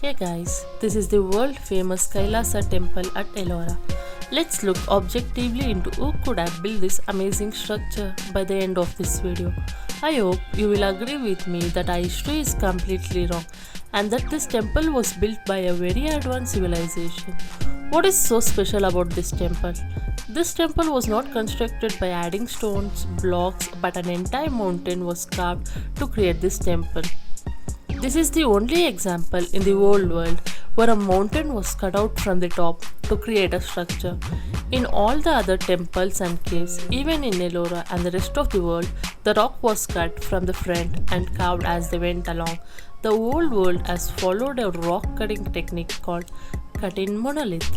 Hey guys, this is the world famous Kailasa temple at Ellora. Let's look objectively into who could have built this amazing structure by the end of this video. I hope you will agree with me that our history is completely wrong and that this temple was built by a very advanced civilization. What is so special about this temple? This temple was not constructed by adding stones, blocks, but an entire mountain was carved to create this temple. This is the only example in the whole world where a mountain was cut out from the top to create a structure. In all the other temples and caves, even in Ellora and the rest of the world, the rock was cut from the front and carved as they went along. The whole world has followed a rock cutting technique called cut-in monolith,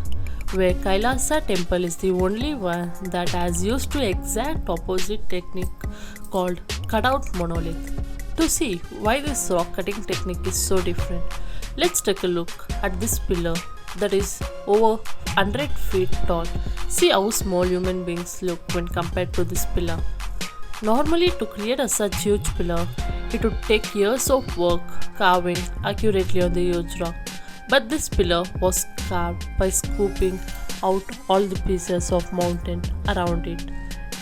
where Kailasa temple is the only one that has used the exact opposite technique called cut-out monolith. To see why this rock cutting technique is so different, let's take a look at this pillar that is over 100 feet tall. See how small human beings look when compared to this pillar. Normally, to create such huge pillar, it would take years of work carving accurately on the huge rock. But this pillar was carved by scooping out all the pieces of mountain around it.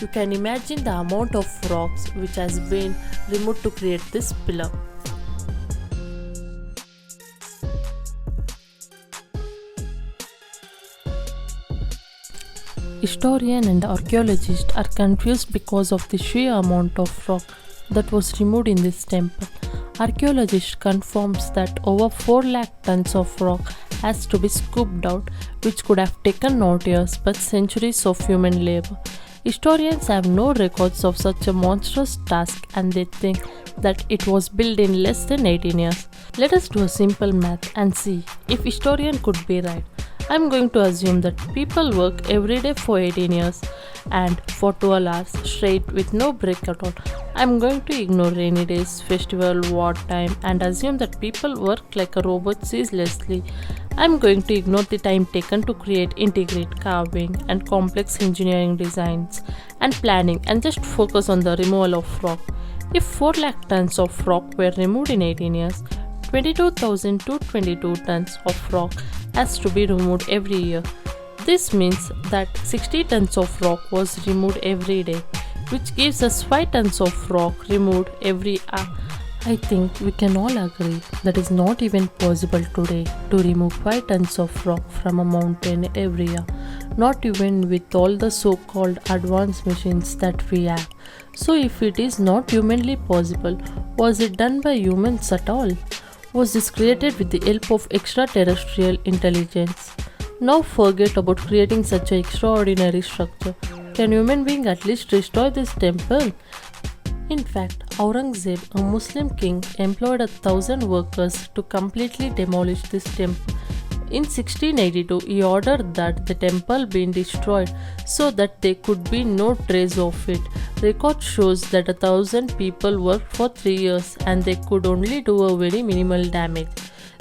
You can imagine the amount of rocks which has been removed to create this pillar. Historians and archaeologists are confused because of the sheer amount of rock that was removed in this temple. Archaeologists confirms that over 4 lakh tons of rock has to be scooped out, which could have taken not years but centuries of human labor. Historians have no records of such a monstrous task and they think that it was built in less than 18 years. Let us do a simple math and see if historian could be right. I am going to assume that people work every day for 18 years and for 12 hours straight with no break at all. I am going to ignore rainy days, festival, wartime and assume that people work like a robot ceaselessly. I am going to ignore the time taken to create intricate carving and complex engineering designs and planning and just focus on the removal of rock. If 4 lakh tons of rock were removed in 18 years, 22,222 tons of rock has to be removed every year. This means that 60 tons of rock was removed every day, which gives us 5 tons of rock removed every hour. I think we can all agree that is not even possible today to remove 5 tons of rock from a mountain every year, not even with all the so-called advanced machines that we have. So if it is not humanly possible, was it done by humans at all? Was this created with the help of extraterrestrial intelligence? Now forget about creating such an extraordinary structure. Can human being at least destroy this temple? In fact, Aurangzeb, a Muslim king, employed 1,000 workers to completely demolish this temple. In 1682, he ordered that the temple be destroyed so that there could be no trace of it. Record shows that 1,000 people worked for 3 years and they could only do a very minimal damage.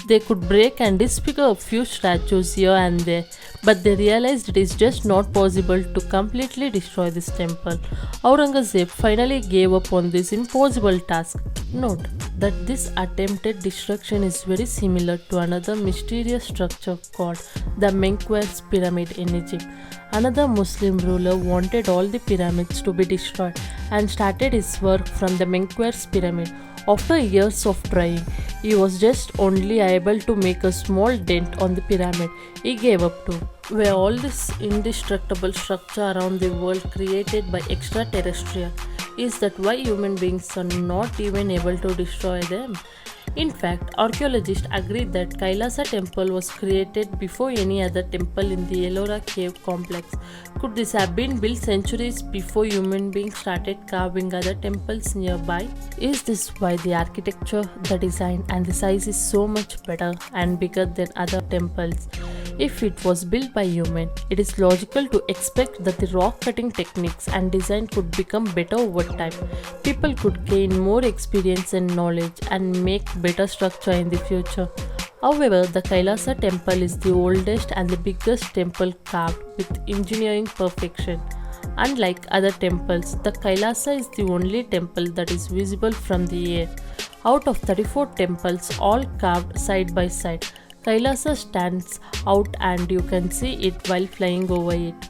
They could break and disfigure a few statues here and there, but they realized it is just not possible to completely destroy this temple. Aurangzeb finally gave up on this impossible task. Note that this attempted destruction is very similar to another mysterious structure called the Menkaure pyramid in Egypt. Another Muslim ruler wanted all the pyramids to be destroyed and started his work from the Menkaure pyramid. After years of trying, he was just only able to make a small dent on the pyramid he gave up to. Were all this indestructible structure around the world created by extraterrestrial? Is that why human beings are not even able to destroy them? In fact, archaeologists agree that Kailasa temple was created before any other temple in the Ellora cave complex. Could this have been built centuries before human beings started carving other temples nearby? Is this why the architecture, the design and the size is so much better and bigger than other temples? If it was built by human, it is logical to expect that the rock cutting techniques and design could become better over time. People could gain more experience and knowledge and make better structure in the future. However, the Kailasa temple is the oldest and the biggest temple carved with engineering perfection. Unlike other temples, the Kailasa is the only temple that is visible from the air. Out of 34 temples, all carved side by side, Kailasa stands out and you can see it while flying over it.